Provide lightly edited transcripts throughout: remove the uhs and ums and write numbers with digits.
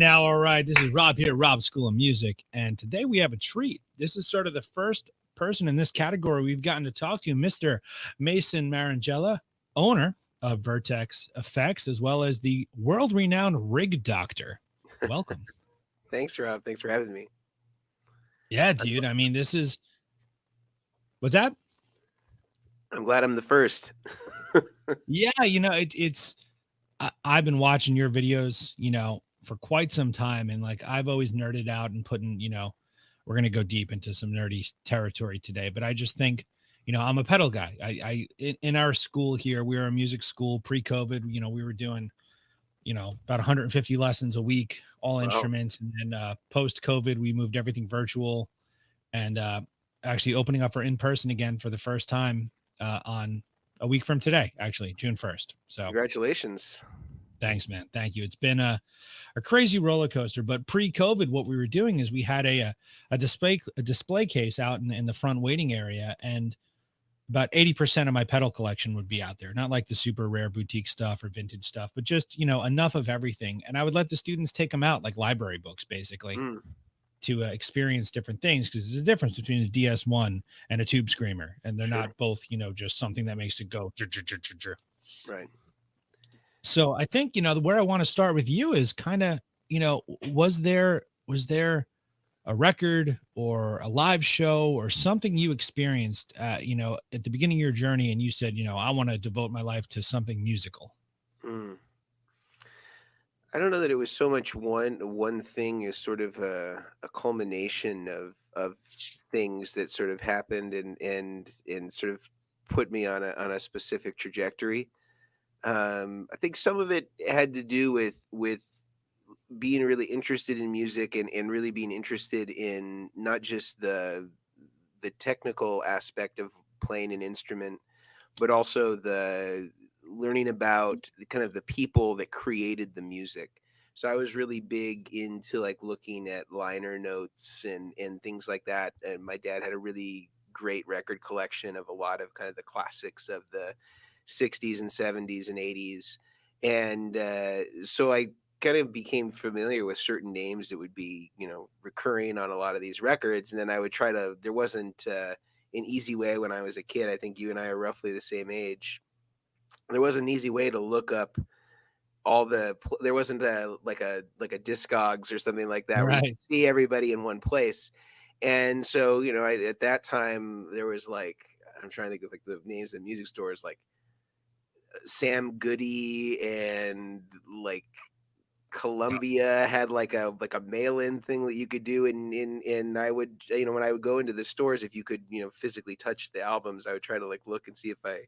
All right. This is Rob here, Rob School of Music. And today we have a treat. This is sort of the first person in this category we've gotten to talk to, Mr. Mason Marangella, owner of Vertex Effects, as well as the world-renowned rig doctor. Welcome. Thanks, Rob. Thanks for having me. Yeah, dude. I mean, this is... What's that? I'm glad I'm the first. Yeah, I've been watching your videos, for quite some time. And like, I've always nerded out and putting, we're going to go deep into some nerdy territory today, but I just think, I'm a pedal guy. In our school here, we were a music school pre-COVID, we were doing, about 150 lessons a week, all instruments. And then post-COVID, we moved everything virtual and actually opening up for in-person again for the first time on a week from today, actually, June 1st. So congratulations. Thanks, man. Thank you. It's been a crazy roller coaster, but pre-COVID, what we were doing is we had a display case out in the front waiting area, and about 80% of my pedal collection would be out there. Not like the super rare boutique stuff or vintage stuff, but just, enough of everything. And I would let the students take them out like library books, basically, to experience different things, because there's a difference between a DS1 and a tube screamer, and they're not both, just something that makes it go. Right. So I think, where I want to start with you is kind of, was there a record or a live show or something you experienced, at the beginning of your journey, and you said, I want to devote my life to something musical? I don't know that it was so much one thing as sort of a culmination of things that sort of happened and sort of put me on a specific trajectory. I think some of it had to do with being really interested in music and really being interested in not just the technical aspect of playing an instrument, but also the learning about kind of the people that created the music. So I was really big into like looking at liner notes and things like that. And my dad had a really great record collection of a lot of kind of the classics of the 60s and 70s and 80s. And so I kind of became familiar with certain names that would be, recurring on a lot of these records. And then I would there wasn't an easy way when I was a kid. I think you and I are roughly the same age. There wasn't an easy way to look up there wasn't like a Discogs or something like that, where you could see everybody in one place. And so, at that time there was like, I'm trying to think of like the names of music stores, like Sam Goody and like Columbia had like a mail-in thing that you could do. And I would, when I would go into the stores, if you could, physically touch the albums, I would try to like look and see if I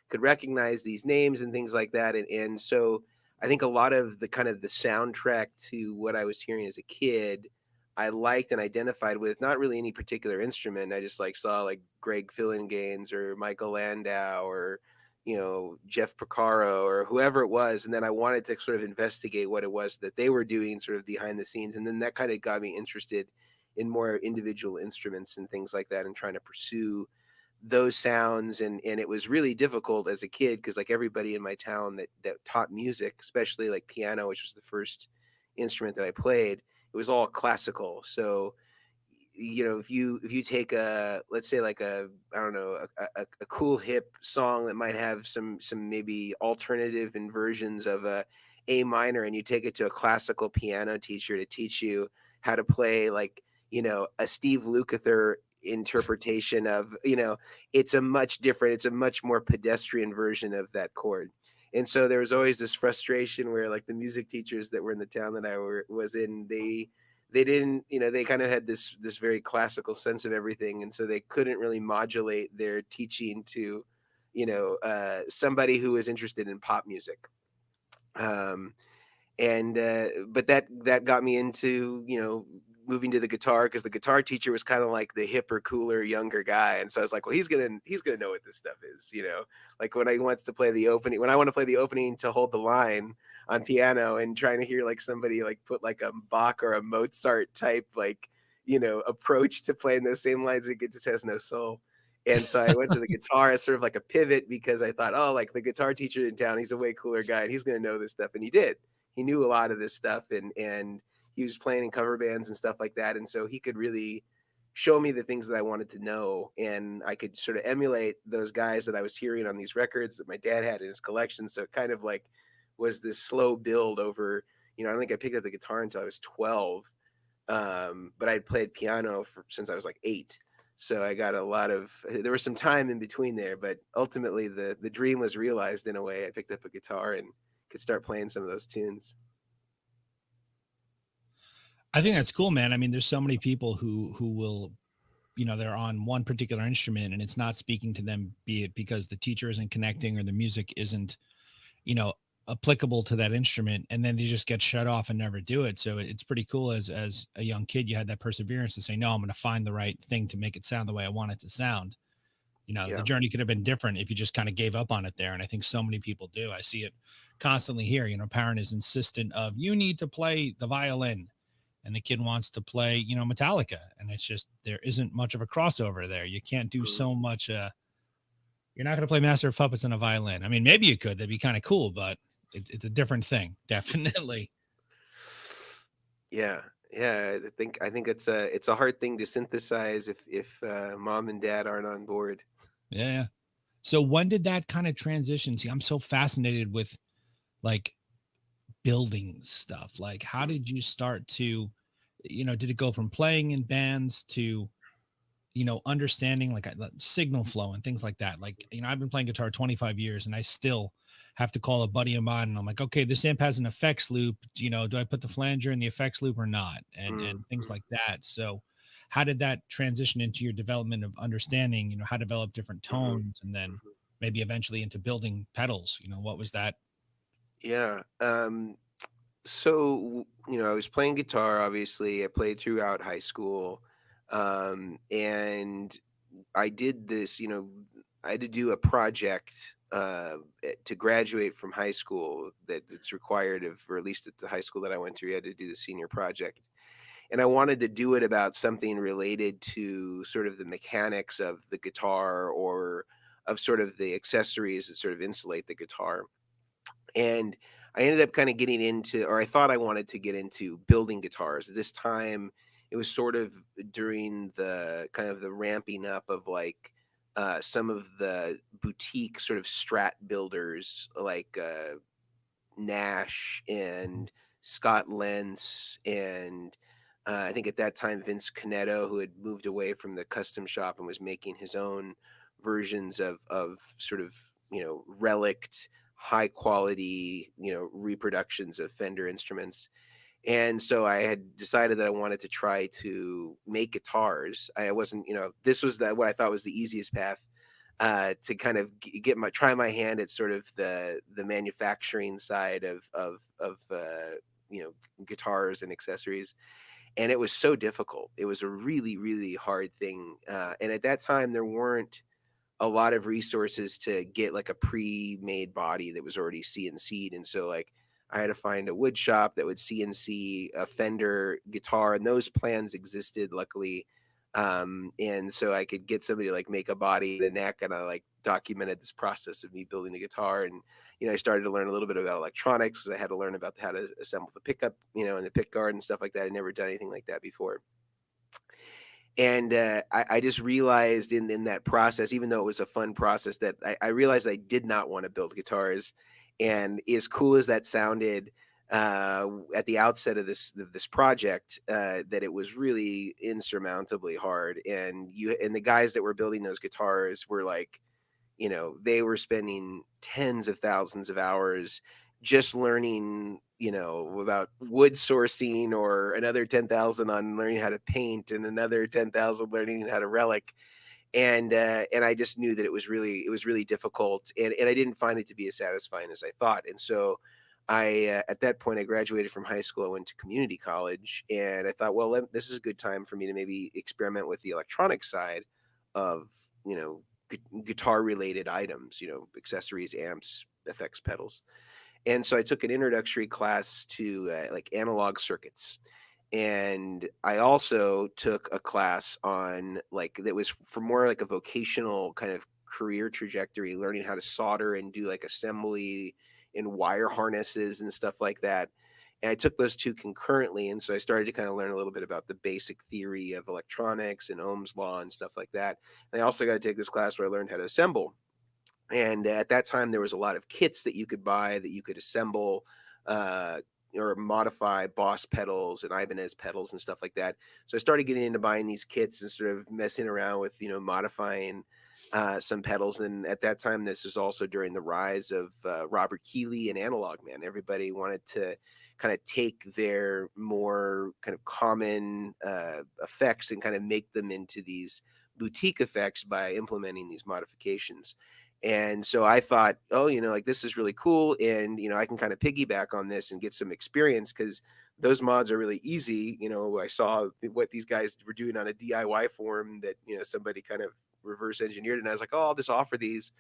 could recognize these names and things like that. And so I think a lot of the kind of the soundtrack to what I was hearing as a kid, I liked and identified with not really any particular instrument. I just like saw like Greg Fillinganes or Michael Landau or, Jeff Porcaro or whoever it was. And then I wanted to sort of investigate what it was that they were doing sort of behind the scenes. And then that kind of got me interested in more individual instruments and things like that and trying to pursue those sounds. And it was really difficult as a kid because like everybody in my town that taught music, especially like piano, which was the first instrument that I played, it was all classical. So, if you take let's say like a cool hip song that might have some maybe alternative inversions of A minor, and you take it to a classical piano teacher to teach you how to play like, a Steve Lukather interpretation of, it's a much more pedestrian version of that chord. And so there was always this frustration where like the music teachers that were in the town that I was in, they didn't, they kind of had this very classical sense of everything. And so they couldn't really modulate their teaching to, somebody who was interested in pop music. But that got me into, moving to the guitar, because the guitar teacher was kind of like the hipper, cooler, younger guy. And so I was like, well, he's gonna know what this stuff is, like when I want to play the opening to Hold the Line on piano, and trying to hear like somebody like put like a Bach or a Mozart type like approach to playing those same lines, it just has no soul. And so I went to the guitar as sort of like a pivot, because I thought, oh, like the guitar teacher in town, he's a way cooler guy and he's gonna know this stuff. And he did. he knew a lot of this stuff, and he was playing in cover bands and stuff like that, and so he could really show me the things that I wanted to know, and I could sort of emulate those guys that I was hearing on these records that my dad had in his collection. So it kind of like was this slow build over, I don't think I picked up the guitar until I was 12. But I'd played piano since I was like 8. So I got there was some time in between there, but ultimately the dream was realized in a way. I picked up a guitar and could start playing some of those tunes. I think that's cool, man. I mean, there's so many people who will, they're on one particular instrument and it's not speaking to them, be it because the teacher isn't connecting or the music isn't, applicable to that instrument, and then they just get shut off and never do it. So it's pretty cool as a young kid, you had that perseverance to say, no, I'm going to find the right thing to make it sound the way I want it to sound. The Yeah. journey could have been different if you just kind of gave up on it there. And I think so many people do. I see it constantly here. Parent is insistent of, you need to play the violin, and the kid wants to play, Metallica. And it's just, there isn't much of a crossover there. You can't do so much. You're not going to play Master of Puppets on a violin. I mean, maybe you could, that'd be kind of cool, but it's a different thing. Definitely. Yeah. Yeah. I think it's a hard thing to synthesize if mom and dad aren't on board. Yeah. So when did that kind of transition? See, I'm so fascinated with like building stuff. Like, how did you start to, did it go from playing in bands to, understanding like signal flow and things like that? Like, I've been playing guitar 25 years and I still have to call a buddy of mine and I'm like, okay, this amp has an effects loop. Do I put the flanger in the effects loop or not? And things like that. So how did that transition into your development of understanding, how to develop different tones, and then maybe eventually into building pedals? What was that? Yeah. So, I was playing guitar, obviously. I played throughout high school. And I did this, I had to do a project to graduate from high school that it's required of, or at least at the high school that I went to, you had to do the senior project. And I wanted to do it about something related to sort of the mechanics of the guitar, or of sort of the accessories that sort of insulate the guitar. And I ended up kind of getting into, or I thought I wanted to get into building guitars. At this time, it was sort of during the kind of the ramping up of like some of the boutique sort of Strat builders like Nash and Scott Lentz, and I think at that time Vince Canetto, who had moved away from the custom shop and was making his own versions of sort of relict high quality reproductions of Fender instruments. And so I had decided that I wanted to try to make guitars. I wasn't, this was what I thought was the easiest path to kind of try my hand at sort of the manufacturing side of guitars and accessories. And it was so difficult. It was a really, really hard thing. And at that time, there weren't a lot of resources to get like a pre-made body that was already CNC'd. And so like I had to find a wood shop that would CNC a Fender guitar, and those plans existed luckily. And so I could get somebody to like make a body, the neck, and I like documented this process of me building the guitar. And I started to learn a little bit about electronics. I had to learn about how to assemble the pickup, and the pick guard and stuff like that. I'd never done anything like that before. And I just realized in that process, even though it was a fun process, that I realized I did not want to build guitars. And as cool as that sounded at the outset of this project, that it was really insurmountably hard. And the guys that were building those guitars were like, they were spending tens of thousands of hours just learning, about wood sourcing, or another 10,000 on learning how to paint, and another 10,000 learning how to relic. And I just knew that it was really difficult, and I didn't find it to be as satisfying as I thought. And so I at that point, I graduated from high school. I went to community college, and I thought, well, this is a good time for me to maybe experiment with the electronic side of, guitar related items, accessories, amps, effects, pedals. And so I took an introductory class to like analog circuits. And I also took a class on like, that was for more like a vocational kind of career trajectory, learning how to solder and do like assembly in wire harnesses and stuff like that. And I took those two concurrently, and so I started to kind of learn a little bit about the basic theory of electronics and Ohm's law and stuff like that. And I also got to take this class where I learned how to assemble. And at that time, there was a lot of kits that you could buy that you could assemble uh, or modify Boss pedals and Ibanez pedals and stuff like that. So I started getting into buying these kits and sort of messing around with, modifying some pedals. And at that time, this was also during the rise of Robert Keeley and Analog Man. Everybody wanted to kind of take their more kind of common effects and kind of make them into these boutique effects by implementing these modifications. And so I thought, oh, like this is really cool. And, I can kind of piggyback on this and get some experience because those mods are really easy. I saw what these guys were doing on a DIY forum that, somebody kind of reverse engineered. And I was like, oh, I'll just offer these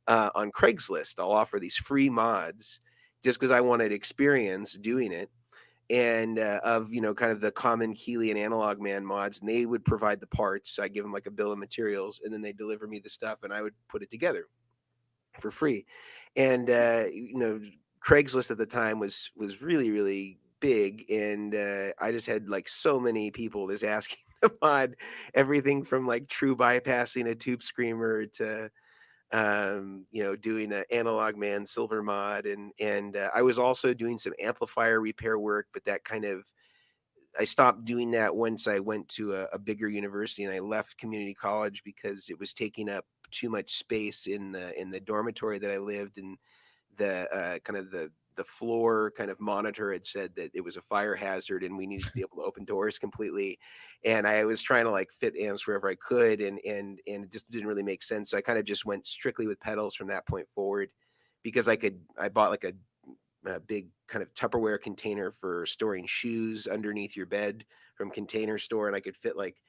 on Craigslist. I'll offer these free mods just because I wanted experience doing it. And of, kind of the common Keeley and Analog Man mods. And they would provide the parts. I give them like a bill of materials and then they deliver me the stuff and I would put it together for free. And Craigslist at the time was really, really big, and I just had like so many people just asking to mod everything from like true bypassing a tube screamer to doing an Analog Man silver mod, and I was also doing some amplifier repair work, but that kind of I stopped doing that once I went to a bigger university and I left community college because it was taking up too much space in the dormitory that I lived in. The kind of the floor kind of monitor had said that it was a fire hazard and we needed to be able to open doors completely. And I was trying to like fit amps wherever I could, and it just didn't really make sense. So I kind of just went strictly with pedals from that point forward because I bought like a big kind of Tupperware container for storing shoes underneath your bed from Container Store, and I could fit like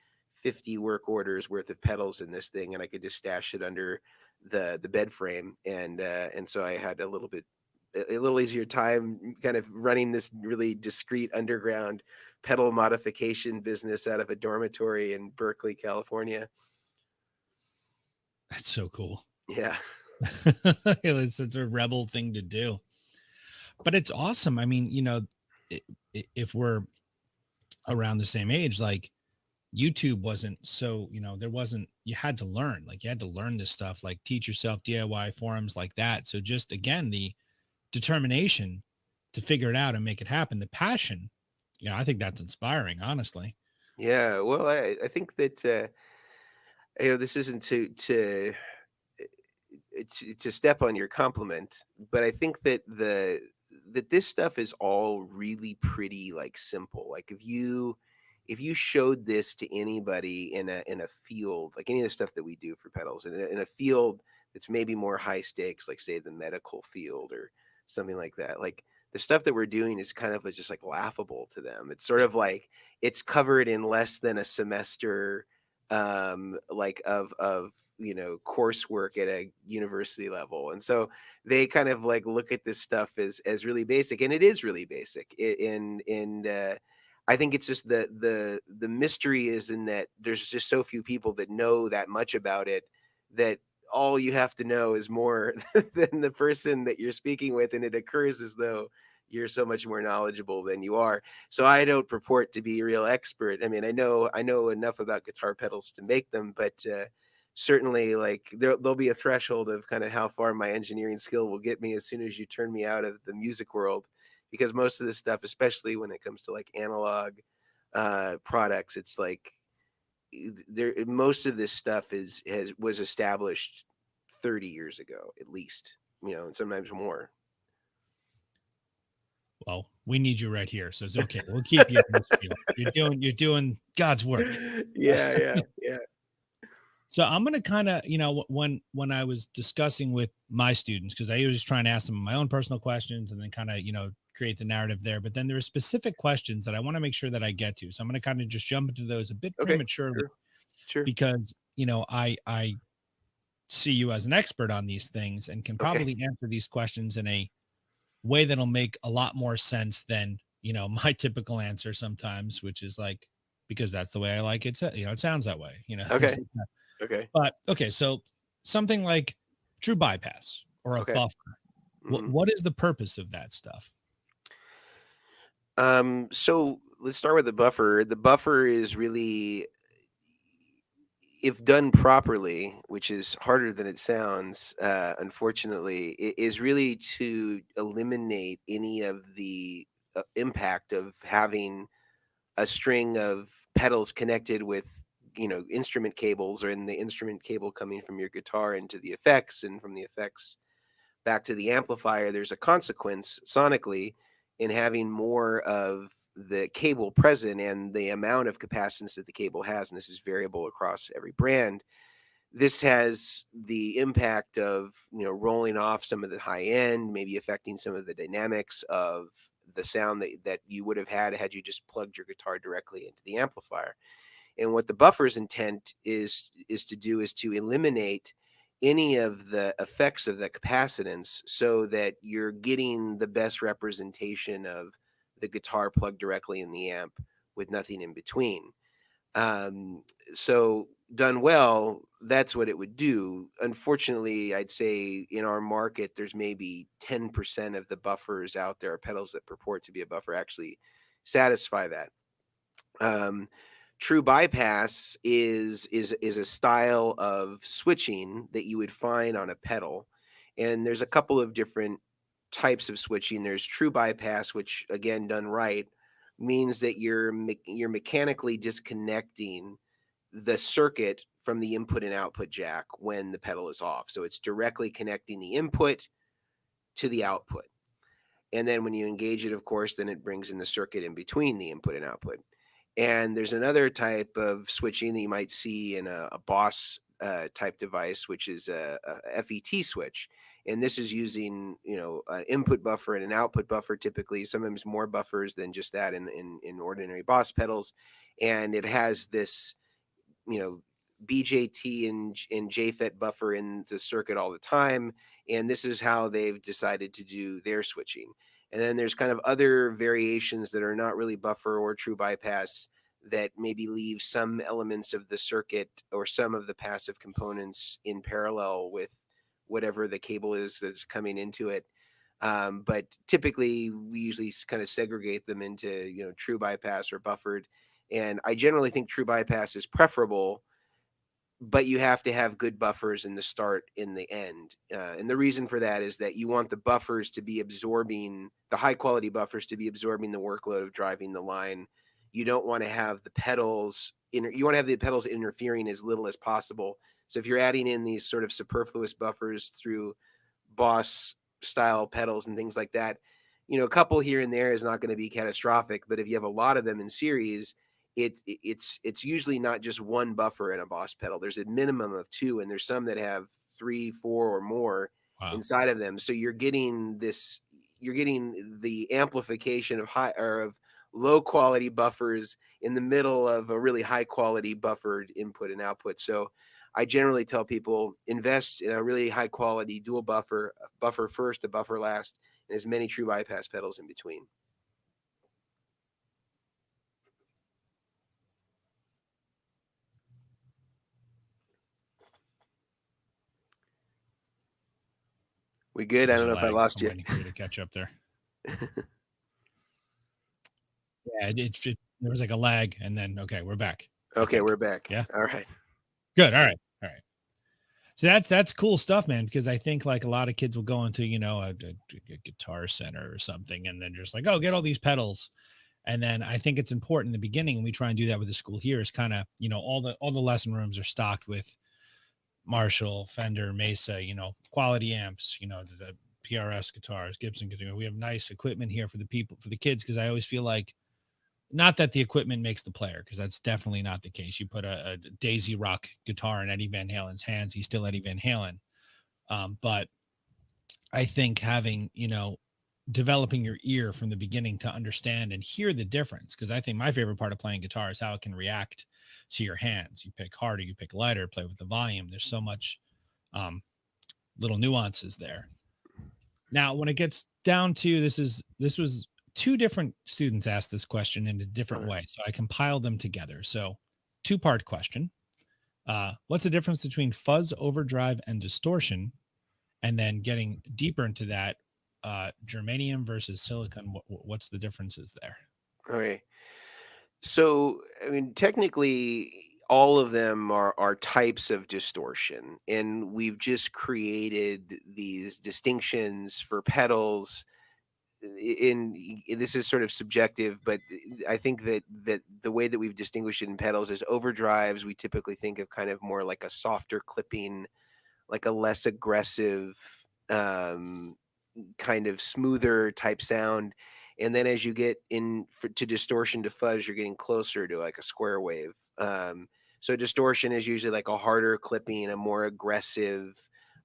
50 work orders worth of pedals in this thing, and I could just stash it under the bed frame, and so I had a little easier time kind of running this really discreet underground pedal modification business out of a dormitory in Berkeley, California. That's so cool. Yeah. It's a rebel thing to do. But it's awesome. I mean, if we're around the same age, like YouTube wasn't so, you had to learn, like you had to learn this stuff, like teach yourself, DIY forums like that. So just again, the determination to figure it out and make it happen, the passion, I think that's inspiring, honestly. Yeah. Well, I think that, this isn't to step on your compliment, but I think that this stuff is all really pretty like simple. Like if you showed this to anybody in a field, like any of the stuff that we do for pedals in a field that's maybe more high stakes, like say the medical field or something like that, like the stuff that we're doing is kind of just like laughable to them. It's sort of like it's covered in less than a semester like of coursework at a university level, and so they kind of like look at this stuff as really basic, and it is really basic. And I think it's just the mystery is in that there's just so few people that know that much about it, that all you have to know is more than the person that you're speaking with, and it occurs as though you're so much more knowledgeable than you are. So I don't purport to be a real expert. I mean, I know enough about guitar pedals to make them, but certainly like there'll be a threshold of kind of how far my engineering skill will get me as soon as you turn me out of the music world, because most of this stuff, especially when it comes to like analog products, it's like most of this stuff was established 30 years ago at least, and sometimes more. Well, we need you right here, so it's okay. We'll keep you in this field. You're doing God's work. Yeah. So I'm going to kind of, when I was discussing with my students, because I was trying to ask them my own personal questions and then kind of, create the narrative there. But then there are specific questions that I want to make sure that I get to. So I'm going to kind of just jump into those a bit prematurely, sure. Because, I see you as an expert on these things and can probably answer these questions in a way that'll make a lot more sense than, my typical answer sometimes, which is like, because that's the way I like it. It sounds that way, Okay. But so something like true bypass or a buffer. Mm-hmm. What is the purpose of that stuff? So let's start with the buffer. The buffer is really, if done properly, which is harder than it sounds, unfortunately, is really to eliminate any of the impact of having a string of pedals connected with, instrument cables, or in the instrument cable coming from your guitar into the effects, and from the effects back to the amplifier. There's a consequence sonically in having more of the cable present, and the amount of capacitance that the cable has, and this is variable across every brand. This has the impact of, rolling off some of the high end, maybe affecting some of the dynamics of the sound that you would have had you just plugged your guitar directly into the amplifier. And what the buffer's intent is to do is to eliminate any of the effects of the capacitance, so that you're getting the best representation of the guitar plugged directly in the amp with nothing in between. Um, so done well, that's what it would do. Unfortunately, I'd say in our market, there's maybe 10% of the buffers out there, pedals that purport to be a buffer, actually satisfy that. Um, True bypass is a style of switching that you would find on a pedal, and there's a couple of different types of switching. There's true bypass, which again done right means that you're mechanically disconnecting the circuit from the input and output jack when the pedal is off. So it's directly connecting the input to the output. And then when you engage it, of course, then it brings in the circuit in between the input and output. And there's another type of switching that you might see in a Boss type device, which is a Fvt switch. And this is using, an input buffer and an output buffer, typically, sometimes more buffers than just that in ordinary Boss pedals. And it has this, BJT and JFET buffer in the circuit all the time. And this is how they've decided to do their switching. And then there's kind of other variations that are not really buffer or true bypass, that maybe leave some elements of the circuit or some of the passive components in parallel with whatever the cable is that's coming into it. But typically, we usually kind of segregate them into, true bypass or buffered. And I generally think true bypass is preferable, but you have to have good buffers in the start, in the end. And the reason for that is that you want the buffers to be absorbing, the high quality buffers to be absorbing the workload of driving the line. You don't want to have the pedals, you want to have the pedals interfering as little as possible. So if you're adding in these sort of superfluous buffers through Boss style pedals and things like that, a couple here and there is not going to be catastrophic. But if you have a lot of them in series, it's usually not just one buffer in a Boss pedal. There's a minimum of two, and there's some that have 3, 4, or more inside of them. So you're getting the amplification of high or of low quality buffers in the middle of a really high quality buffered input and output. So I generally tell people, invest in a really high quality dual buffer, a buffer first, a buffer last, and as many true bypass pedals in between. We good? There's I don't know if I lost I'm you. waiting for you to catch up there. Yeah, there was like a lag, and then okay, we're back. Okay, we're back. Yeah. All right. Good. All right. So that's cool stuff, man. Because I think like a lot of kids will go into a Guitar Center or something, and then just like, oh, get all these pedals. And then I think it's important in the beginning, and we try and do that with the school here, is kind of, all the lesson rooms are stocked with Marshall, Fender, Mesa, quality amps, the PRS guitars, Gibson guitar. We have nice equipment here for the kids, because I always feel like, not that the equipment makes the player, because that's definitely not the case. You put a Daisy Rock guitar in Eddie Van Halen's hands, he's still Eddie Van Halen. But I think having, developing your ear from the beginning to understand and hear the difference, because I think my favorite part of playing guitar is how it can react to your hands. You pick harder, you pick lighter, play with the volume. There's so much little nuances there. Now, when it gets down to this was two different students asked this question in a different way, so I compiled them together. So, two-part question. What's the difference between fuzz, overdrive, and distortion? And then getting deeper into that, germanium versus silicon, what's the differences there? Okay. So, I mean, technically, all of them are types of distortion, and we've just created these distinctions for pedals. This is sort of subjective, but I think that the way that we've distinguished it in pedals is overdrives. We typically think of kind of more like a softer clipping, like a less aggressive, um, kind of smoother type sound. And then as you get to distortion to fuzz, you're getting closer to like a square wave. So distortion is usually like a harder clipping, a more aggressive.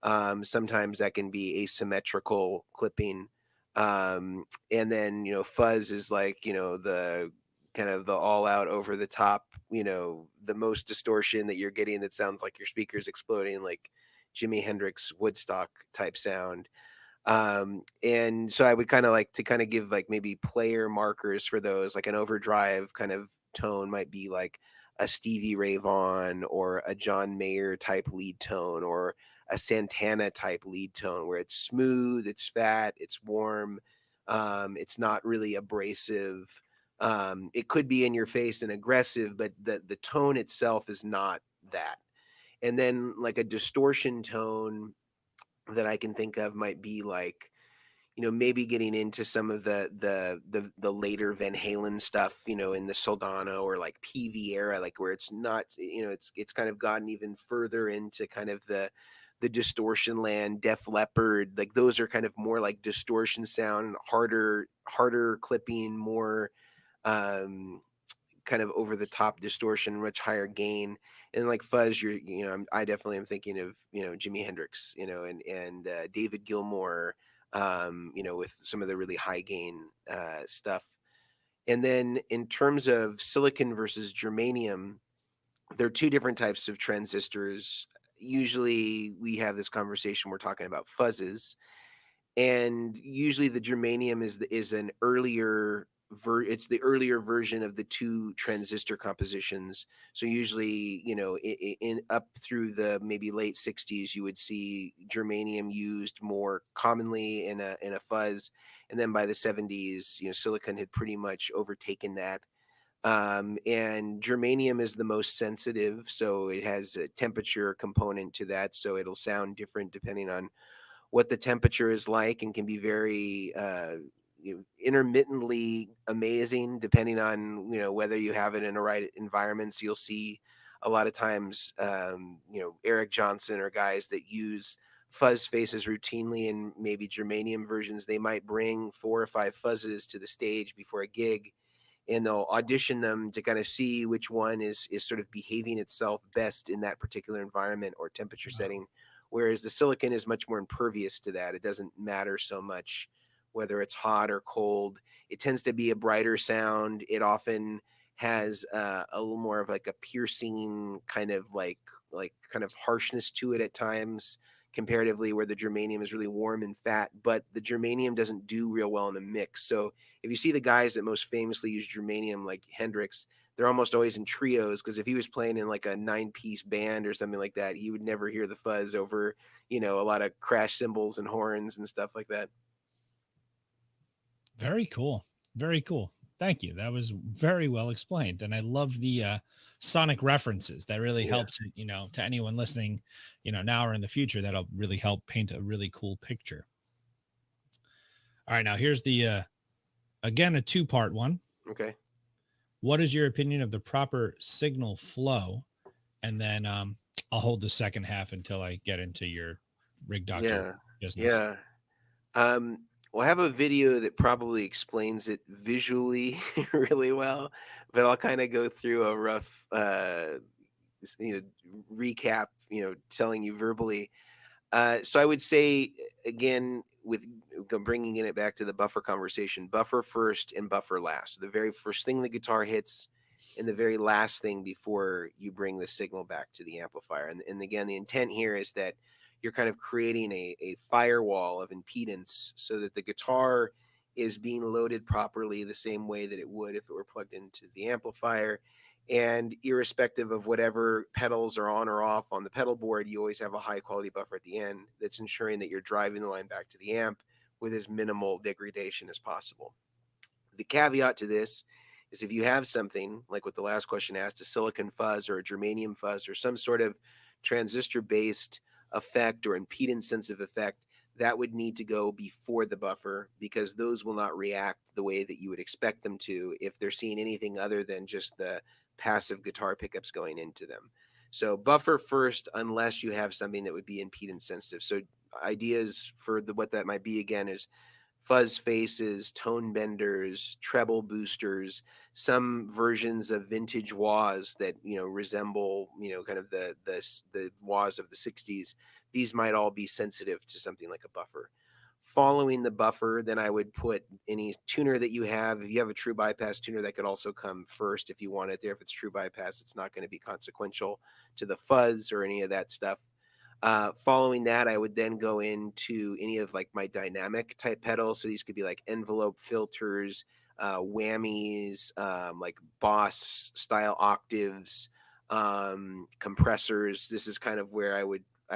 Sometimes that can be asymmetrical clipping. And then, fuzz is like, the kind of the all out over the top, the most distortion that you're getting that sounds like your speakers exploding, like Jimi Hendrix Woodstock type sound. And so I would kind of like to kind of give like maybe player markers for those, like an overdrive kind of tone might be like a Stevie Ray Vaughan or a John Mayer type lead tone, or a Santana type lead tone, where it's smooth, it's fat, it's warm, it's not really abrasive. It could be in your face and aggressive, but the tone itself is not that. And then like a distortion tone that I can think of might be like, maybe getting into some of the later Van Halen stuff, in the Soldano or like PV era, like where it's not, it's kind of gotten even further into kind of the distortion land. Def Leppard, like those are kind of more like distortion sound, harder clipping, more um kind of over the top distortion, much higher gain. And like fuzz, I definitely am thinking of, Jimi Hendrix, and David Gilmour, with some of the really high gain stuff. And then in terms of silicon versus germanium, there are two different types of transistors. Usually we have this conversation, we're talking about fuzzes, and usually the germanium is an earlier it's the earlier version of the two transistor compositions. So usually, in up through the maybe late 60s, you would see germanium used more commonly in a fuzz, and then by the 70s, silicon had pretty much overtaken that. And germanium is the most sensitive, so it has a temperature component to that, so it'll sound different depending on what the temperature is like, and can be very intermittently amazing depending on whether you have it in the right environment. So you'll see a lot of times Eric Johnson or guys that use fuzz faces routinely in maybe germanium versions, they might bring 4 or 5 fuzzes to the stage before a gig, and they'll audition them to kind of see which one is sort of behaving itself best in that particular environment or temperature Wow. setting. Whereas the silicon is much more impervious to that. It doesn't matter so much whether it's hot or cold. It tends to be a brighter sound. It often has a little more of like a piercing kind of like kind of harshness to it at times, comparatively, where the germanium is really warm and fat. But the germanium doesn't do real well in a mix. So if you see the guys that most famously use germanium, like Hendrix, they're almost always in trios, because if he was playing in like a 9-piece band or something like that, you would never hear the fuzz over, a lot of crash cymbals and horns and stuff like that. Very cool. Very cool. Thank you. That was very well explained. And I love the sonic references. That really Yeah. helps, to anyone listening, now or in the future, that'll really help paint a really cool picture. All right. Now here's the, again, a 2-part one. Okay. What is your opinion of the proper signal flow? And then I'll hold the second half until I get into your rig doctor Yeah. business. Yeah. Well, I have a video that probably explains it visually really well, but I'll kind of go through a rough, recap, telling you verbally. So I would say, again, with bringing it back to the buffer conversation, buffer first and buffer last. The very first thing the guitar hits, and the very last thing before you bring the signal back to the amplifier. And again, the intent here is that you're kind of creating a firewall of impedance, so that the guitar is being loaded properly the same way that it would if it were plugged into the amplifier. And irrespective of whatever pedals are on or off on the pedal board, you always have a high quality buffer at the end that's ensuring that you're driving the line back to the amp with as minimal degradation as possible. The caveat to this is if you have something like what the last question asked, a silicon fuzz or a germanium fuzz or some sort of transistor based effect or impedance sensitive effect, that would need to go before the buffer, because those will not react the way that you would expect them to if they're seeing anything other than just the passive guitar pickups going into them. So buffer first, unless you have something that would be impedance sensitive. So ideas for what that might be again is fuzz faces, tone benders, treble boosters, some versions of vintage wahs that resemble kind of the wahs of the 60s. These might all be sensitive to something like a buffer. Following the buffer, then I would put any tuner that you have. If you have a true bypass tuner, that could also come first if you want it there. If it's true bypass, it's not going to be consequential to the fuzz or any of that stuff. Following that, I would then go into any of like my dynamic type pedals. So these could be like envelope filters, whammies, like Boss style octaves, compressors. This is kind of where I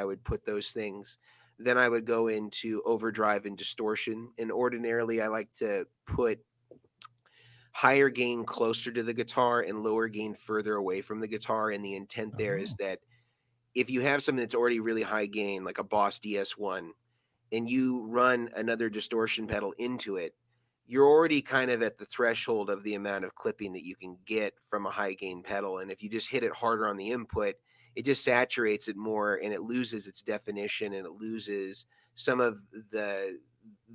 would put those things. Then I would go into overdrive and distortion. And ordinarily, I like to put higher gain closer to the guitar and lower gain further away from the guitar. And the intent there is that if you have something that's already really high gain, like a Boss DS1, and you run another distortion pedal into it, you're already kind of at the threshold of the amount of clipping that you can get from a high gain pedal. And if you just hit it harder on the input, it just saturates it more and it loses its definition and it loses some of the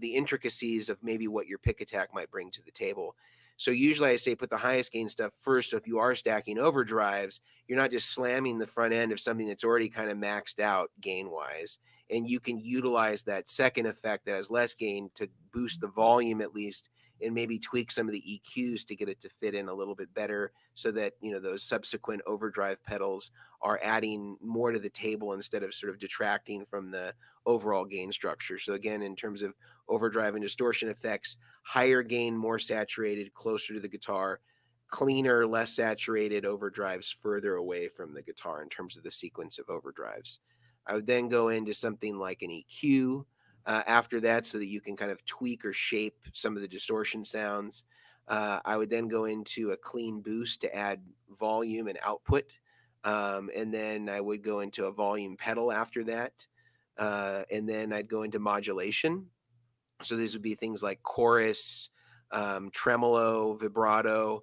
intricacies of maybe what your pick attack might bring to the table. So usually I say put the highest gain stuff first. So if you are stacking overdrives, you're not just slamming the front end of something that's already kind of maxed out gain wise. And you can utilize that second effect that has less gain to boost the volume at least, and maybe tweak some of the EQs to get it to fit in a little bit better, so that those subsequent overdrive pedals are adding more to the table instead of sort of detracting from the overall gain structure. So again, in terms of overdrive and distortion effects, higher gain, more saturated, closer to the guitar; cleaner, less saturated overdrives further away from the guitar in terms of the sequence of overdrives. I would then go into something like an EQ after that, so that you can kind of tweak or shape some of the distortion sounds. I would then go into a clean boost to add volume and output. And then I would go into a volume pedal after that. And then I'd go into modulation. So these would be things like chorus, tremolo, vibrato.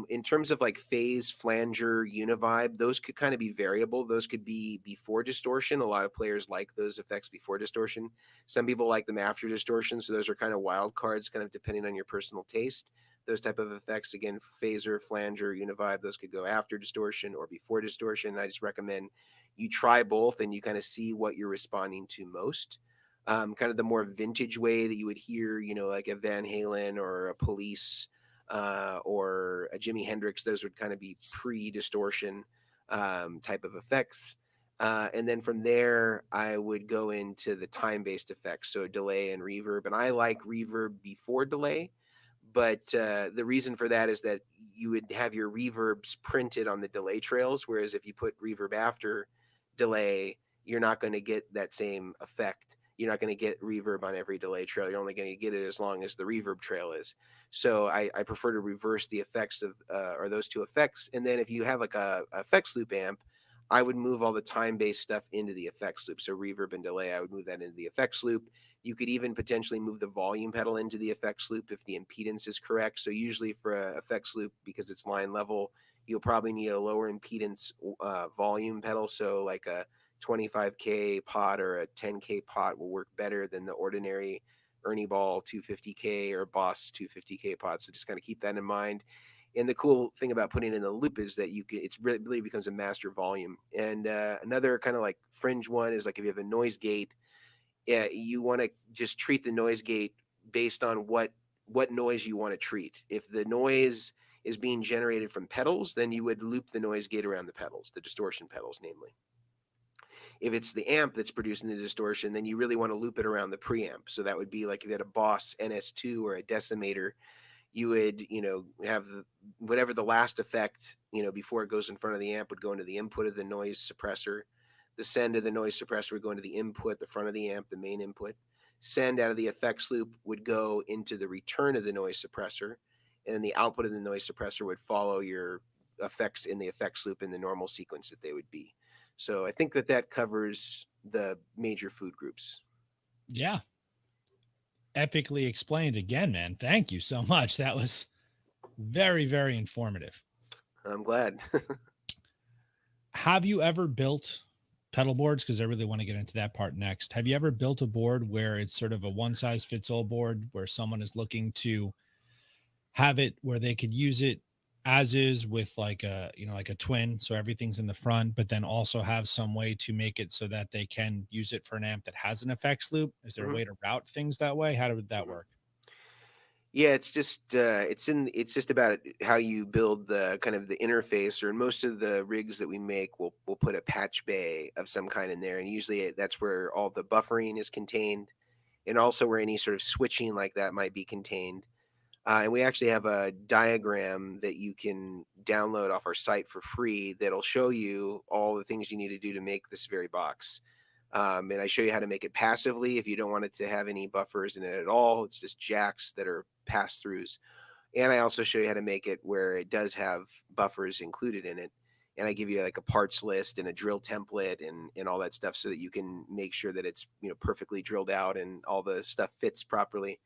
In terms of like phase, flanger, univibe, those could kind of be variable. Those could be before distortion. A lot of players like those effects before distortion. Some people like them after distortion. So those are kind of wild cards, kind of depending on your personal taste. Those type of effects, again, phaser, flanger, univibe, those could go after distortion or before distortion. I just recommend you try both and you kind of see what you're responding to most. Kind of the more vintage way that you would hear, like a Van Halen or a Police or a Jimi Hendrix. Those would kind of be pre-distortion type of effects. And then from there, I would go into the time-based effects, so delay and reverb. And I like reverb before delay, but the reason for that is that you would have your reverbs printed on the delay trails, whereas if you put reverb after delay, you're not going to get that same effect. You're not going to get reverb on every delay trail. You're only going to get it as long as the reverb trail is. So I prefer to reverse the effects of or those two effects. And then if you have like a effects loop amp, I would move all the time-based stuff into the effects loop. So reverb and delay, I would move that into the effects loop. You could even potentially move the volume pedal into the effects loop if the impedance is correct. So usually for an effects loop, because it's line level, you'll probably need a lower impedance volume pedal. So like a 25K pot or a 10K pot will work better than the ordinary Ernie Ball 250K or Boss 250K pot. So just kind of keep that in mind. And the cool thing about putting it in the loop is that it's really becomes a master volume. And another kind of like fringe one is like if you have a noise gate, you want to just treat the noise gate based on what noise you want to treat. If the noise is being generated from pedals, then you would loop the noise gate around the pedals, the distortion pedals, namely. If it's the amp that's producing the distortion, then you really want to loop it around the preamp. So that would be like if you had a Boss NS2 or a decimator, you would, have whatever the last effect, before it goes in front of the amp would go into the input of the noise suppressor. The send of the noise suppressor would go into the input, the front of the amp, the main input. Send out of the effects loop would go into the return of the noise suppressor. and then the output of the noise suppressor would follow your effects in the effects loop in the normal sequence that they would be. So I think that covers the major food groups. Yeah. Epically explained again, man. Thank you so much. That was very, very informative. I'm glad. Have you ever built pedal boards? Because I really want to get into that part next. Have you ever built a board where it's sort of a one size fits all board where someone is looking to have it where they could use it as is with like a, like a twin, so everything's in the front, but then also have some way to make it so that they can use it for an amp that has an effects loop? Is there a Mhm, way to route things that way? How would that mhm. work? Yeah, it's just about how you build the kind of the interface. Or in most of the rigs that we make, we'll put a patch bay of some kind in there, and usually that's where all the buffering is contained, and also where any sort of switching like that might be contained. And we actually have a diagram that you can download off our site for free that'll show you all the things you need to do to make this very box. And I show you how to make it passively if you don't want it to have any buffers in it at all. It's just jacks that are pass throughs. And I also show you how to make it where it does have buffers included in it. And I give you like a parts list and a drill template and all that stuff so that you can make sure that it's perfectly drilled out and all the stuff fits properly.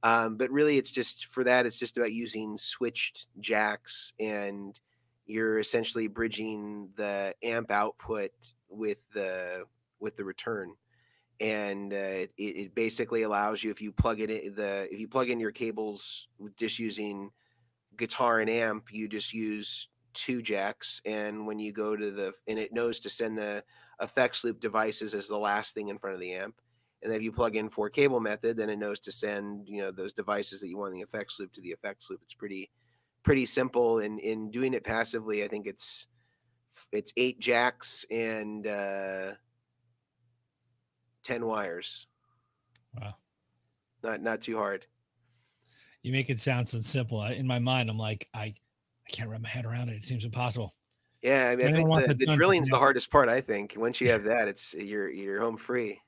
But really, it's just for that. It's just about using switched jacks, and you're essentially bridging the amp output with the return. And it basically allows you, if you plug it in if you plug in your cables with just using guitar and amp, you just use two jacks, and when you go to and it knows to send the effects loop devices as the last thing in front of the amp. And then if you plug in 4 cable method, then it knows to send those devices that you want in the effects loop to the effects loop. It's pretty simple. And in doing it passively, I think it's 8 jacks and 10 wires. Wow. Not too hard. You make it sound so simple. In my mind, I'm like, I can't wrap my head around it. It seems impossible. Yeah, I mean, I Anyone think wants the that the done for drilling's the now. hardest part. I think once you have that, it's you're home free.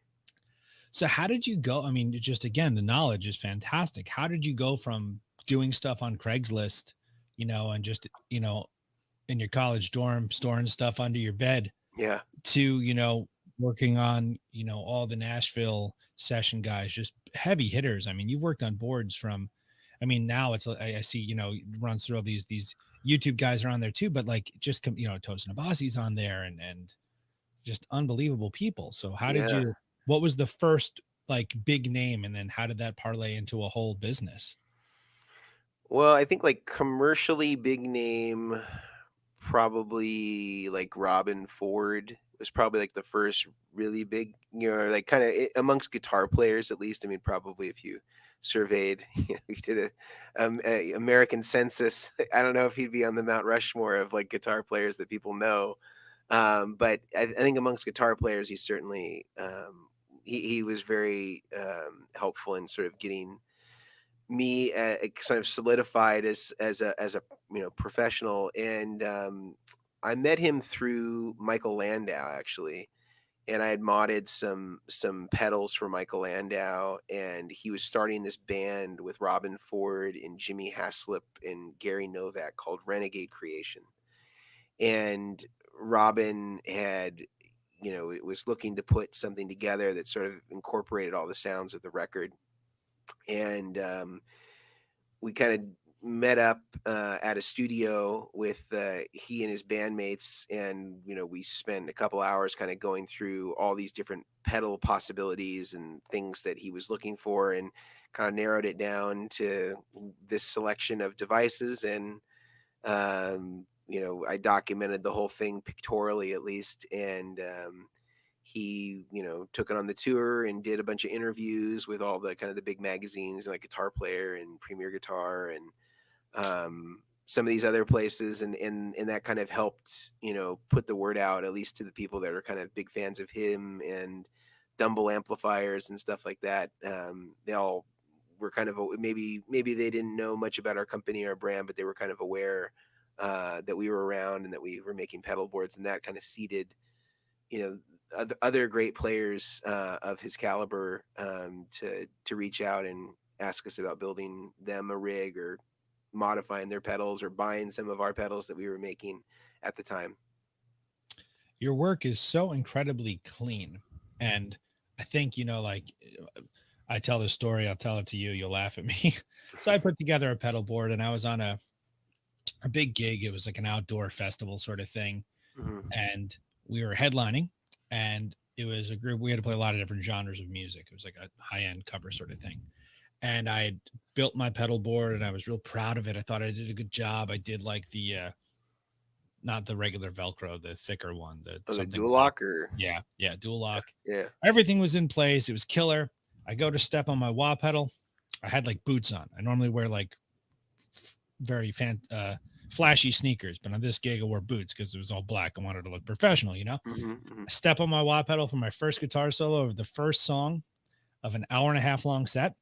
So how did you go? I mean, just again, the knowledge is fantastic. How did you go from doing stuff on Craigslist, and just, in your college dorm, storing stuff under your bed, Yeah, to, working on, all the Nashville session guys, just heavy hitters? I mean, you worked on boards from, I mean, now it's, I see, runs through all these YouTube guys are on there too, but like just, Tosin Abasi's on there, and just unbelievable people. So how did yeah. you, what was the first like big name, and then how did that parlay into a whole business? Well, I think like commercially big name, probably like Robben Ford was probably like the first really big, like kind of amongst guitar players at least. I mean, probably if you surveyed, you did a American census. I don't know if he'd be on the Mount Rushmore of like guitar players that people know. But I think amongst guitar players, he's certainly he was very helpful in sort of getting me kind of solidified as a professional. And I met him through Michael Landau actually, and I had modded some pedals for Michael Landau, and he was starting this band with Robben Ford and Jimmy Haslip and Gary Novak called Renegade Creation. And Robben had it was looking to put something together that sort of incorporated all the sounds of the record. And we kind of met up at a studio with he and his bandmates, and we spent a couple hours kind of going through all these different pedal possibilities and things that he was looking for, and kind of narrowed it down to this selection of devices. And I documented the whole thing pictorially at least. And he took it on the tour and did a bunch of interviews with all the kind of the big magazines like Guitar Player and Premier Guitar and some of these other places. And that kind of helped put the word out, at least to the people that are kind of big fans of him and Dumble amplifiers and stuff like that. They all were kind of maybe they didn't know much about our company or brand, but they were kind of aware that we were around and that we were making pedal boards. And that kind of seeded other great players of his caliber to reach out and ask us about building them a rig or modifying their pedals or buying some of our pedals that we were making at the time. Your work is so incredibly clean. And I think, like I tell this story, I'll tell it to you, you'll laugh at me. So I put together a pedal board and I was on a big gig. It was like an outdoor festival sort of thing. Mm-hmm. And we were headlining, and it was a group. We had to play a lot of different genres of music. It was like a high-end cover sort of thing. And I had built my pedal board and I was real proud of it. I thought I did a good job. I did like the not the regular Velcro, the thicker one, the Oh, the something. dual lock, or Yeah, dual lock. yeah. Everything was in place. It was killer. I go to step on my wah pedal. I had like boots on. I normally wear like very flashy sneakers, but on this gig I wore boots because it was all black. I wanted to look professional, Mm-hmm, mm-hmm. I step on my wah pedal for my first guitar solo of the first song of an hour and a half long set,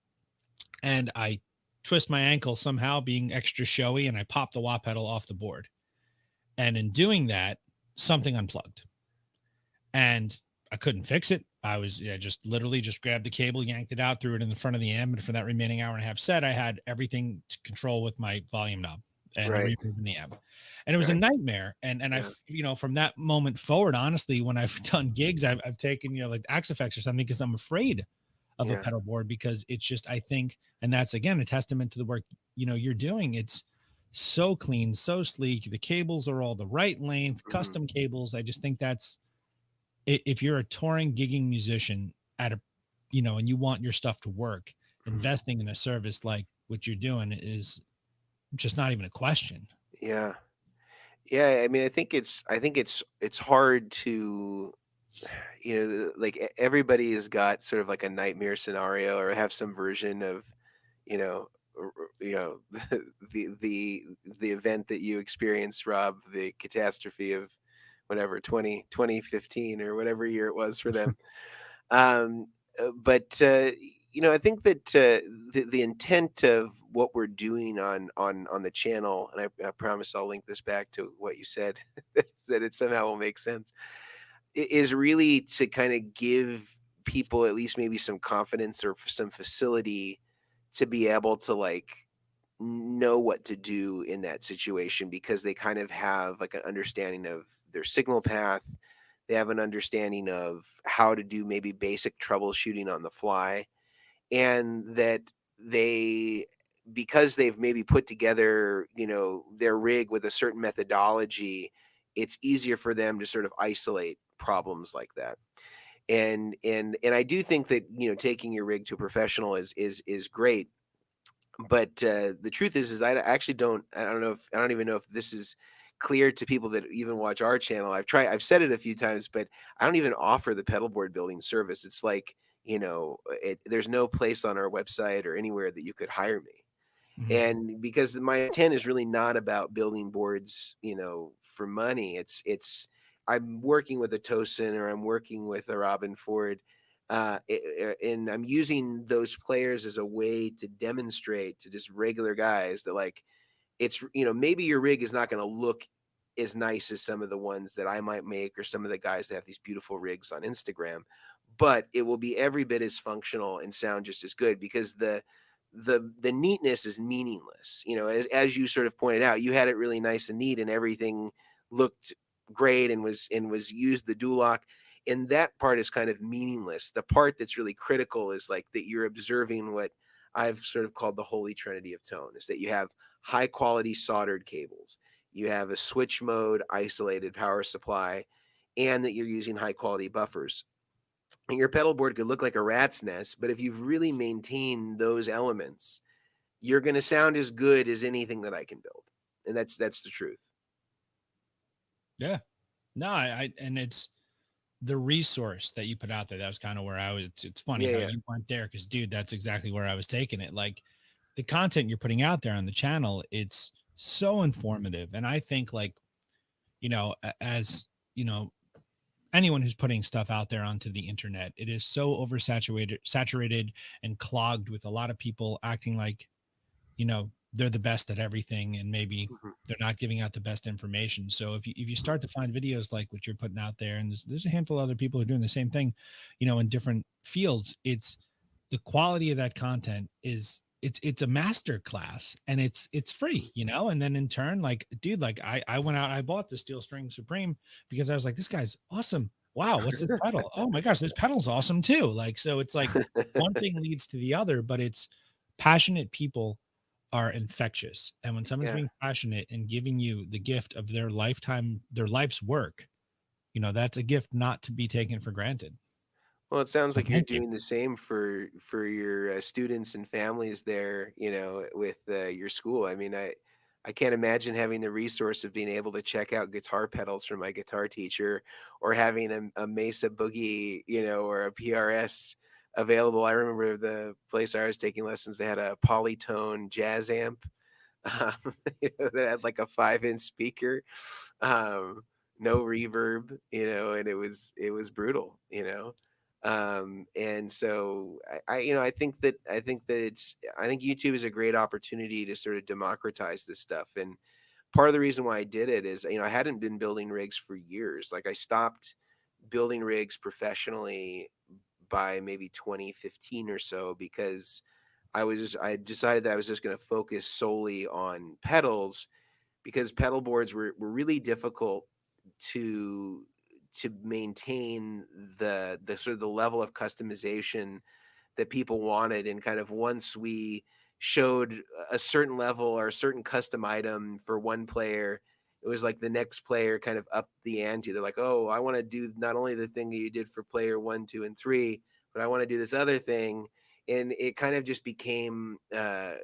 and I twist my ankle somehow, being extra showy, and I pop the wah pedal off the board. And in doing that, something unplugged, and I couldn't fix it. I was just literally just grabbed the cable, yanked it out, threw it in the front of the amp, and for that remaining hour and a half set, I had everything to control with my volume knob and a Right. reverb in the amp, and it was a Right. nightmare. And Yeah. I, from that moment forward, honestly, when I've done gigs, I've taken like Axe Effects or something because I'm afraid of a Yeah. pedal board, because it's just, I think, and that's again a testament to the work you're doing. It's so clean, so sleek. The cables are all the right length, Mm-hmm. custom cables. I just think that's, if you're a touring gigging musician at a and you want your stuff to work, Mm-hmm. investing in a service like what you're doing is just not even a question. Yeah. Yeah, I mean, I think it's hard to, like everybody has got sort of like a nightmare scenario or have some version of, you know, you know, the event that you experienced, Rob, the catastrophe of whatever 2015 or whatever year it was for them. But I think that the intent of what we're doing on the channel, and I promise I'll link this back to what you said, that it somehow will make sense, is really to kind of give people at least maybe some confidence or some facility to be able to like know what to do in that situation, because they kind of have like an understanding of their signal path. They have an understanding of how to do maybe basic troubleshooting on the fly, and that they, because they've maybe put together, their rig with a certain methodology, it's easier for them to sort of isolate problems like that. And I do think that, taking your rig to a professional is great. But the truth is I actually don't. I don't even know if this is clear to people that even watch our channel. I've said it a few times, but I don't even offer the pedal board building service. It's like, there's no place on our website or anywhere that you could hire me. Mhm. And because my intent is really not about building boards, for money. It's I'm working with a Tosin, or I'm working with a Robben Ford, and I'm using those players as a way to demonstrate to just regular guys that, like, it's, maybe your rig is not going to look as nice as some of the ones that I might make, or some of the guys that have these beautiful rigs on Instagram, but it will be every bit as functional and sound just as good, because the neatness is meaningless. As you sort of pointed out, you had it really nice and neat, and everything looked great, and was used the dual lock, and that part is kind of meaningless. The part that's really critical is like that you're observing what I've sort of called the holy trinity of tone, is that you have high quality soldered cables, you have a switch mode isolated power supply, and that you're using high quality buffers. And your pedal board could look like a rat's nest, but if you've really maintained those elements, you're going to sound as good as anything that I can build. And that's the truth. Yeah. No, and it's the resource that you put out there. That was kind of where I was. It's funny Yeah, how yeah. you went there, because dude, that's exactly where I was taking it. Like the content you're putting out there on the channel, it's so informative. And I think, like, as anyone who's putting stuff out there onto the internet, it is so saturated and clogged with a lot of people acting like, they're the best at everything, and maybe Mhm. they're not giving out the best information. So if you start to find videos like what you're putting out there, and there's a handful of other people who are doing the same thing, in different fields, it's the quality of that content is it's a master class, and it's free, you know. And then in turn, like, dude, like I went out, I bought the Steel String Supreme because I was like, this guy's awesome. Wow, what's this pedal? Oh my gosh, this pedal's awesome too. Like, so it's like one thing leads to the other, but it's passionate people are infectious. And when someone's Yeah. being passionate and giving you the gift of their lifetime, their life's work, you know, that's a gift not to be taken for granted. Well, it sounds So like you're thank you. doing the same for your students and families there, you know, with your school. I mean, I can't imagine having the resource of being able to check out guitar pedals from my guitar teacher, or having a Mesa Boogie, you know, or a PRS available. I remember the place I was taking lessons, they had a Polytone jazz amp, um, you know, that had like a 5-inch speaker, um, no reverb, you know, and it was brutal, you know. And so you know, I think YouTube is a great opportunity to sort of democratize this stuff. And part of the reason why I did it is, you know, I hadn't been building rigs for years. Like, I stopped building rigs professionally by maybe 2015 or so, because I decided that I was just going to focus solely on pedals, because pedal boards were really difficult to maintain the sort of the level of customization that people wanted. And kind of once we showed a certain level or a certain custom item for one player, it was like the next player kind of up the ante. They're like, oh, I want to do not only the thing that you did for player 1, 2, and 3, but I want to do this other thing. And it kind of just became a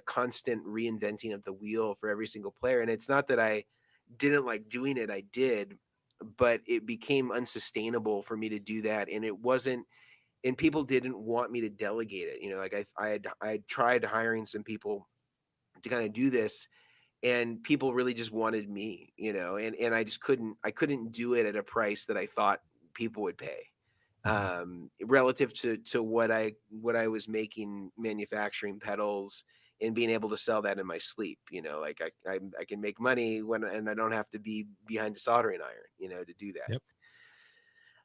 constant reinventing of the wheel for every single player. And it's not that I didn't like doing it, I did, but it became unsustainable for me to do that. And it wasn't, and people didn't want me to delegate it. You know, like I had tried hiring some people to kind of do this, and people really just wanted me, you know, and I couldn't do it at a price that I thought people would pay, Mhm. relative to what I was making manufacturing pedals and being able to sell that in my sleep. You know, like I can make money when, and I don't have to be behind a soldering iron, you know, to do that. Yep.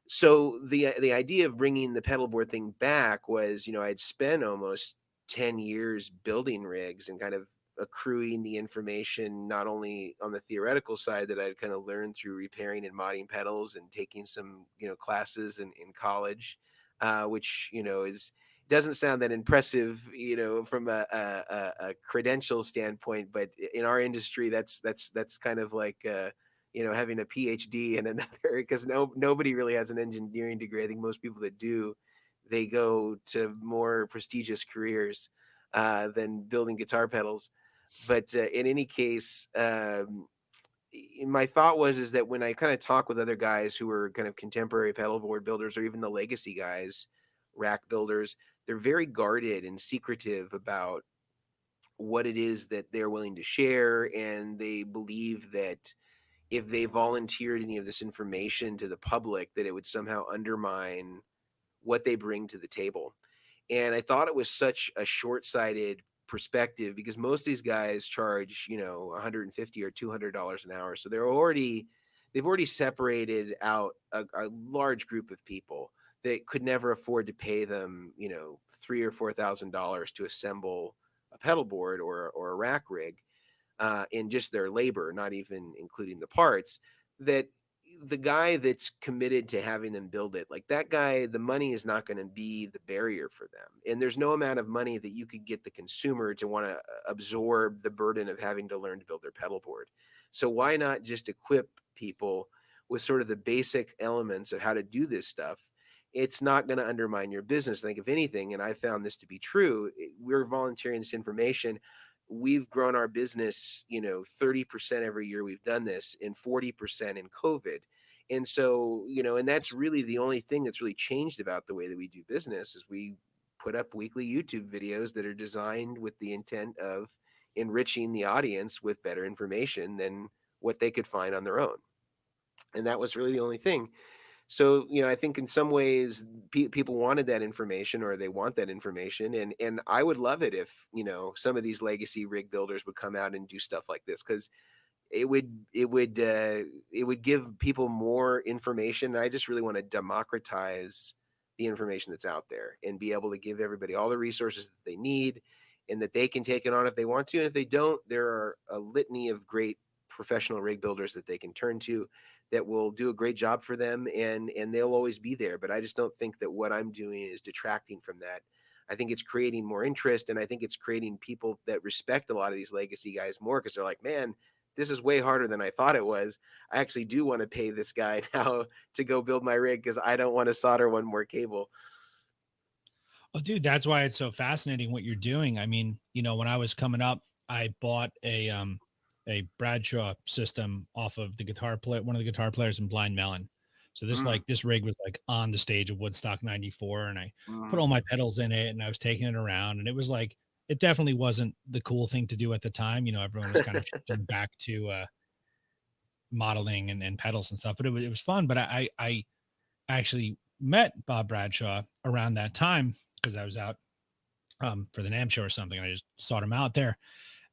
So the idea of bringing the pedal board thing back was, you know, I'd spent almost 10 years building rigs and kind of accruing the information, not only on the theoretical side that I'd kind of learned through repairing and modding pedals and taking some, you know, classes in college, which, you know, is doesn't sound that impressive, you know, from a credential standpoint, but in our industry, that's kind of like you know, having a PhD in another, because nobody really has an engineering degree. I think most people that do, they go to more prestigious careers than building guitar pedals. But in any case, my thought was is that when I kind of talk with other guys who are kind of contemporary pedal board builders, or even the legacy guys, rack builders, they're very guarded and secretive about what it is that they're willing to share, and they believe that if they volunteered any of this information to the public, that it would somehow undermine what they bring to the table. And I thought it was such a short-sighted perspective, because most of these guys charge, you know, 150 or $200 an hour. So they've already separated out a large group of people that could never afford to pay them, you know, $3,000 or $4,000 to assemble a pedal board or a rack rig, in just their labor, not even including the parts. That the guy that's committed to having them build it, like that guy, the money is not going to be the barrier for them. And there's no amount of money that you could get the consumer to want to absorb the burden of having to learn to build their pedal board. So why not just equip people with sort of the basic elements of how to do this stuff? It's not going to undermine your business. I think if anything, and I found this to be true, we're volunteering this information. We've grown our business, you know, 30% every year we've done this, and 40% in COVID. And so, you know, and that's really the only thing that's really changed about the way that we do business, is we put up weekly YouTube videos that are designed with the intent of enriching the audience with better information than what they could find on their own. And that was really the only thing. So, you know, I think in some ways people wanted that information, or they want that information. And I would love it if, you know, some of these legacy rig builders would come out and do stuff like this, because it would give people more information. I just really want to democratize the information that's out there and be able to give everybody all the resources that they need. and that they can take it on if they want to. And if they don't, there are a litany of great professional rig builders that they can turn to that will do a great job for them, and they'll always be there. But I just don't think that what I'm doing is detracting from that. I think it's creating more interest, and I think it's creating people that respect a lot of these legacy guys more, because they're like, man, this is way harder than I thought it was. I actually do want to pay this guy now to go build my rig, because I don't want to solder one more cable. Oh, dude, that's why it's so fascinating what you're doing. I mean, you know, when I was coming up, I bought a Bradshaw system off of one of the guitar players in Blind Melon. So this rig was like on the stage of Woodstock 94, and I put all my pedals in it, and I was taking it around, and it was like, it definitely wasn't the cool thing to do at the time. You know, everyone was kind of shifting back to modeling and pedals and stuff, but it was fun. But I actually met Bob Bradshaw around that time, because I was out for the NAMM show or something, and I just sought him out there.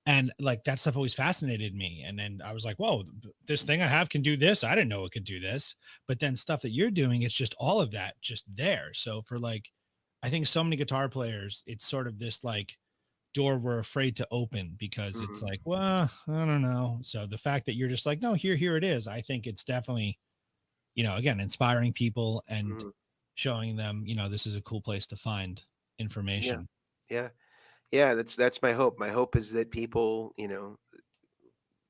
And like, that stuff always fascinated me. And then I was like, whoa, this thing I have can do this. I didn't know it could do this. But then stuff that you're doing, it's just all of that just there. So for like, I think so many guitar players, it's sort of this like door we're afraid to open, because it's like, well, I don't know. So the fact that you're just like, no, here it is. I think it's definitely, you know, again, inspiring people and showing them, you know, this is a cool place to find information. Yeah, that's my hope. My hope is that people, you know,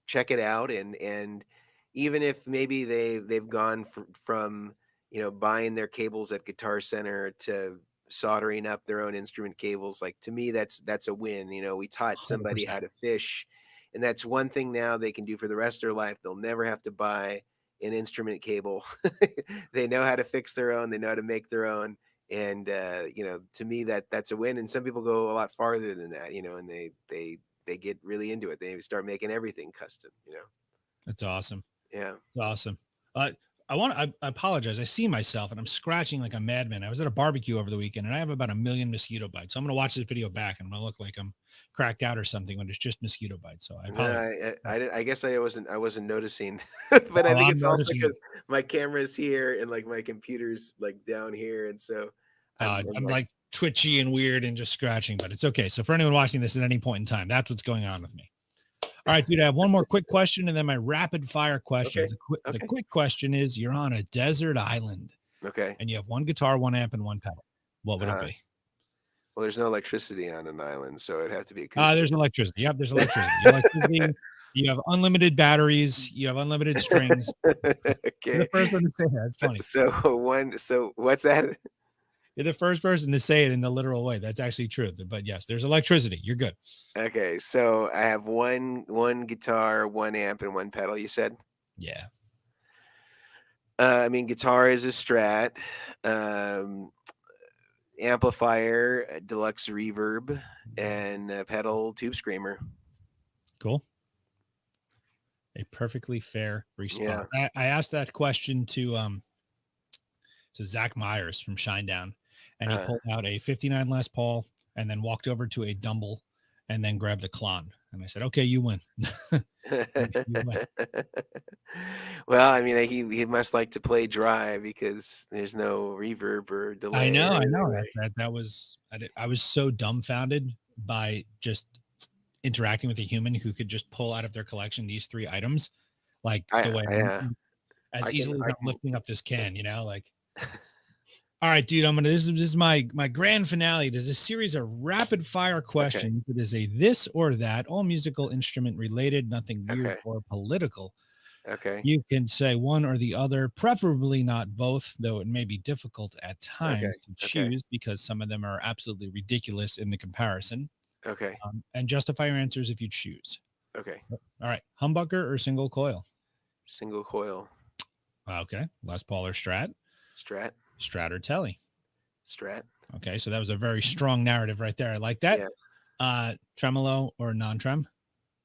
check it out, and even if maybe they've gone from, you know, buying their cables at Guitar Center to soldering up their own instrument cables, like, to me that's a win. You know, we taught somebody 100%. how to fish, and that's one thing now they can do for the rest of their life. They'll never have to buy an instrument cable. They know how to fix their own, they know how to make their own. And you know, to me that's a win. And some people go a lot farther than that, you know, and they get really into it. They start making everything custom, you know. That's awesome. Yeah. It's awesome. I apologize. I see myself and I'm scratching like a madman. I was at a barbecue over the weekend, and I have about 1 million mosquito bites. So I'm going to watch this video back, and I'm going to look like I'm cracked out or something when it's just mosquito bites. So I apologize. I guess I wasn't noticing, but I think it's also because my camera's here and like my computer's like down here, and so I'm like twitchy and weird and just scratching, but it's okay. So for anyone watching this at any point in time, that's what's going on with me. All right, dude, I have one more quick question, and then my rapid fire questions. Okay. The quick question is, you're on a desert island. Okay. And you have one guitar, one amp, and one pedal. What would it be? Well, there's no electricity on an island, so it'd have to be acoustic. There's electricity. Yep, there's electricity. You have unlimited batteries. You have unlimited strings. Okay. You're the first one to say that. It's funny. So what's that? You're the first person to say it in the literal way. That's actually true. But yes, there's electricity. You're good. Okay, so I have one guitar, one amp, and one pedal, you said? Yeah. I mean, guitar is a Strat. Amplifier, deluxe reverb, and pedal, tube screamer. Cool. A perfectly fair response. Yeah. I asked that question to Zach Myers from Shinedown, and he pulled out a 59 Les Paul and then walked over to a Dumble and then grabbed a Klon. And I said, okay, you win. You win. Well, I mean, he must like to play dry because there's no reverb or delay. I know. I was so dumbfounded by just interacting with a human who could just pull out of their collection these 3 items, like the way as easily as I'm lifting up this can, you know, like. All right, dude, this is my grand finale. There's a series of rapid fire questions. Okay. It is a this or that, all musical instrument related, nothing weird or political. Okay. You can say one or the other, preferably not both, though it may be difficult at times to choose because some of them are absolutely ridiculous in the comparison. Okay. And justify your answers if you choose. Okay. All right. Humbucker or single coil? Single coil. Okay. Les Paul or Strat? Strat. Strat or Telly? Strat. Okay, so that was a very strong narrative right there. I like that. Yeah. Tremolo or non-trem?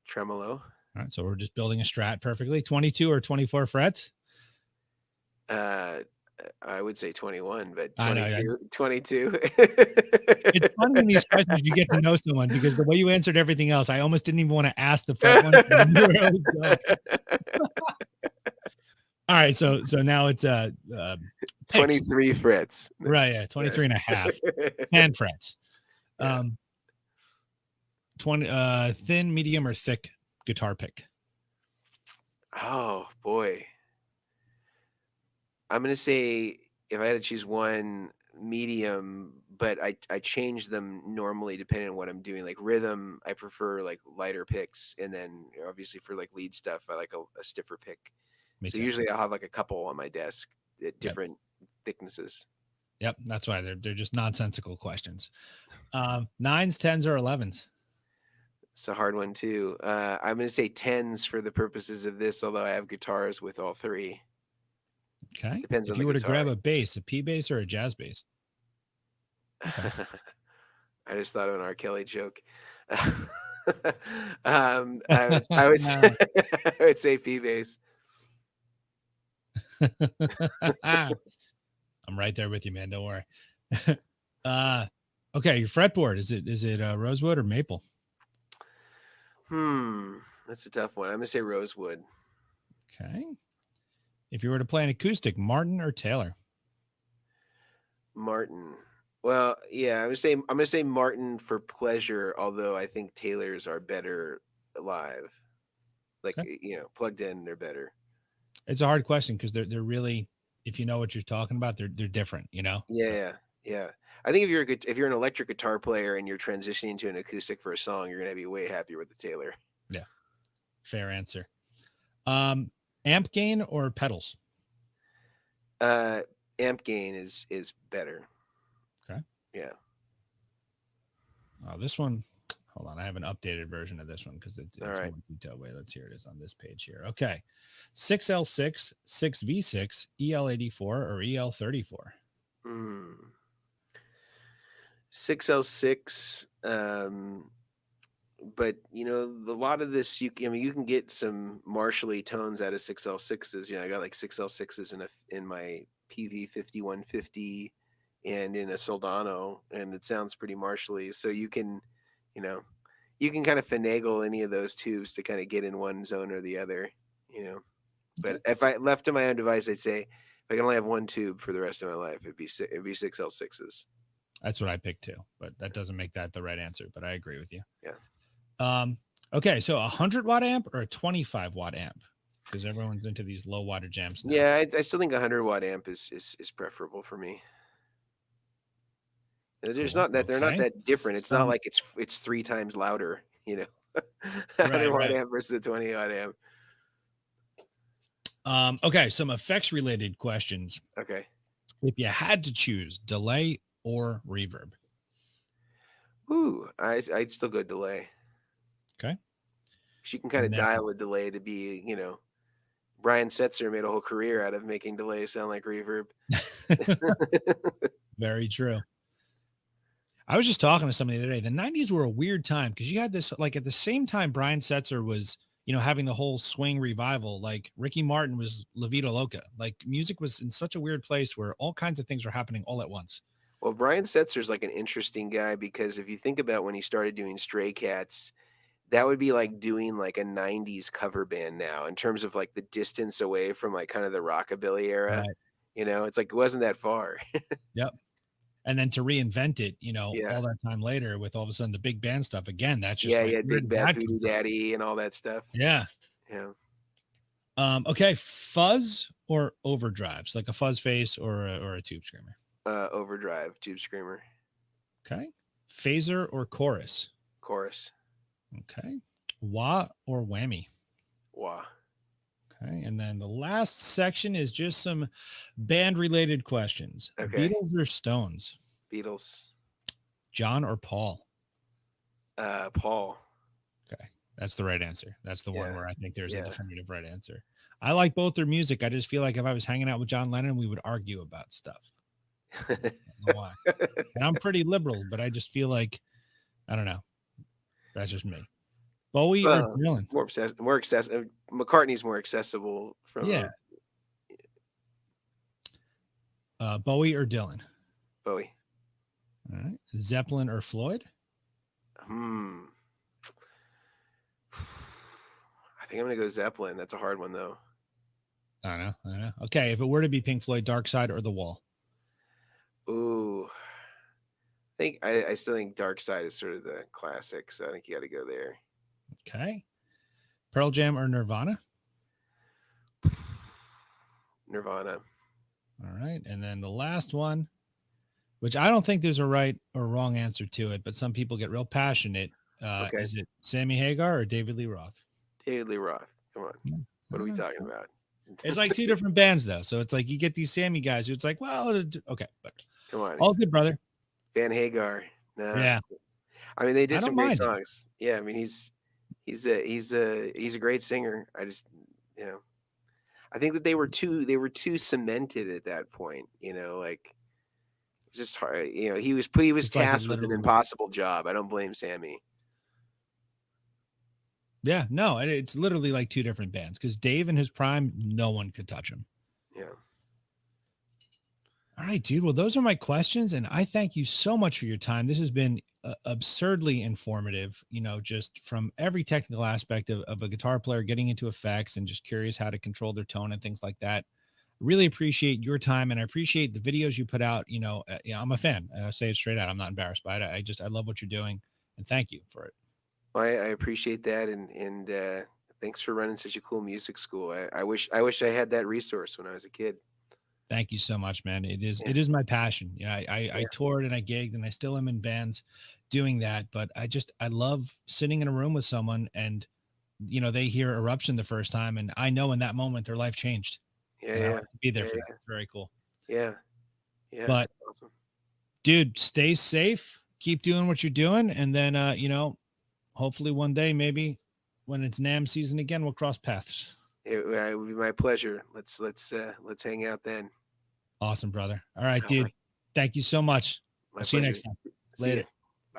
Tremolo. All right, so we're just building a Strat perfectly. 22 or 24 frets? I would say 21, but 22. It's fun in these questions you get to know someone, because the way you answered everything else, I almost didn't even want to ask the fret one. All right, so now it's 23 frets. Right, yeah, 23 and a half. 10 frets. Thin, medium, or thick guitar pick? Oh boy. I'm gonna say if I had to choose one, medium, but I change them normally depending on what I'm doing. Like rhythm, I prefer like lighter picks, and then obviously for like lead stuff, I like a stiffer pick. Me So too. usually I'll have like a couple on my desk at Yep. different thicknesses. Yep. That's why they're just nonsensical questions. Nines, tens, or 11s? It's a hard one too. I'm gonna say tens for the purposes of this, although I have guitars with all three. Okay. Depends If on you the were to grab guitar. a bass, a P bass or a jazz bass? Okay. I just thought of an R. Kelly joke. I would say, I would say P bass. I'm right there with you, man. Don't worry. Okay, your fretboard, is it rosewood or maple? That's a tough one. I'm gonna say rosewood. Okay. If you were to play an acoustic, Martin or Taylor? Martin. Well, yeah, I'm gonna say Martin for pleasure, although I think Taylor's are better live. Like Okay. plugged in, they're better. It's a hard question because they're really, if you know what you're talking about, they're different, you know? So, Yeah. I think if you're an electric guitar player and you're transitioning to an acoustic for a song, you're gonna be way happier with the Taylor. yeah, fair answer. Amp gain or pedals? Amp gain is better. Okay. Yeah. This one, hold on. I have an updated version of this one because it's All right. more detailed. Wait, let's hear it is on this page here. Okay. 6L6, 6V6, EL84, or EL34? 6L6. But a lot of this, you can get some Marshall tones out of 6L6s. I got like 6L6s in my PV 5150 and in a Soldano, and it sounds pretty Marshall-y. So you can kind of finagle any of those tubes to kind of get in one zone or the other. But Okay. if I left to my own device, I'd say if I can only have one tube for the rest of my life, it'd be 6L6s. That's what I picked too, but that doesn't make that the right answer. But I agree with you. Yeah. Okay, so 100-watt amp or a 25-watt amp? Because everyone's into these low wattage amps now. Yeah, I still think a 100-watt amp is preferable for me. There's Cool. not that they're not Okay. that different. It's not like it's 3 times louder. 100-watt amp versus a 20-watt amp. Okay, some effects related questions. Okay. If you had to choose delay or reverb? Ooh, I'd still go delay. Okay. You can kind of dial a delay to be, Brian Setzer made a whole career out of making delay sound like reverb. Very true. I was just talking to somebody the other day. The 90s were a weird time because you had this, like at the same time Brian Setzer was, having the whole swing revival, like Ricky Martin was La Vida Loca. Like music was in such a weird place where all kinds of things were happening all at once. Well, Brian Setzer's like an interesting guy because if you think about when he started doing Stray Cats, that would be like doing like a 90s cover band now in terms of like the distance away from like kind of the rockabilly era. Right. It's like it wasn't that far. Yep. And then to reinvent it, Yeah. all that time later with all of a sudden the big band stuff again, that's just Yeah, like Big Bad Voodoo Daddy and all that stuff. Yeah. Yeah. Okay, fuzz or overdrives, like a fuzz face or a tube screamer? Overdrive, tube screamer. Okay. Phaser or chorus? Chorus. Okay. Wah or whammy? Wah. Okay. And then the last section is just some band related questions. Okay. Beatles or Stones? Beatles. John or Paul? Paul. Okay. That's the right answer. That's the one where I think there's a Yeah. definitive right answer. I like both their music. I just feel like if I was hanging out with John Lennon, we would argue about stuff. I don't know why. And I'm pretty liberal, but I just feel like, I don't know. That's just me. Bowie or Dylan? More accessible. McCartney's more accessible from. Yeah. Bowie or Dylan? Bowie. All right. Zeppelin or Floyd? I think I'm gonna go Zeppelin. That's a hard one though. I don't know. Okay, if it were to be Pink Floyd, Dark Side or The Wall? Ooh, I still think Dark Side is sort of the classic, so I think you got to go there. Okay. Pearl Jam or Nirvana? Nirvana. All right. And then the last one, which I don't think there's a right or wrong answer to it, but some people get real passionate. Okay. Is it Sammy Hagar or David Lee Roth? David Lee Roth. Come on. What are we talking about? It's like two different bands, though. So it's like you get these Sammy guys who it's like, well, okay. But come on. All good, brother. Van Hagar. No. Yeah. I mean, they did some great mind songs. Yeah. I mean, he's a great singer. I just, I think that they were too cemented at that point, like it's just hard. He was It's like tasked with an impossible job. I don't blame Sammy. Yeah, no, it's literally like two different bands because Dave in his prime, no one could touch him. Yeah. All right, dude. Well, those are my questions. And I thank you so much for your time. This has been absurdly informative, just from every technical aspect of a guitar player getting into effects and just curious how to control their tone and things like that. Really appreciate your time. And I appreciate the videos you put out. I'm a fan. I say it straight out. I'm not embarrassed by it. I love what you're doing. And thank you for it. Well, I appreciate that. And thanks for running such a cool music school. I wish I had that resource when I was a kid. Thank you so much, man. It is my passion. I toured and I gigged and I still am in bands doing that. But I love sitting in a room with someone and, they hear Eruption the first time. And I know in that moment their life changed. Yeah. Like to be there for that. It's very cool. Yeah. Yeah. But awesome. Dude, stay safe. Keep doing what you're doing. And then, hopefully one day, maybe when it's NAMM season again, we'll cross paths. It would be my pleasure. Let's hang out then. Awesome, brother. All right, dude. Thank you so much. I'll see you next time. Later.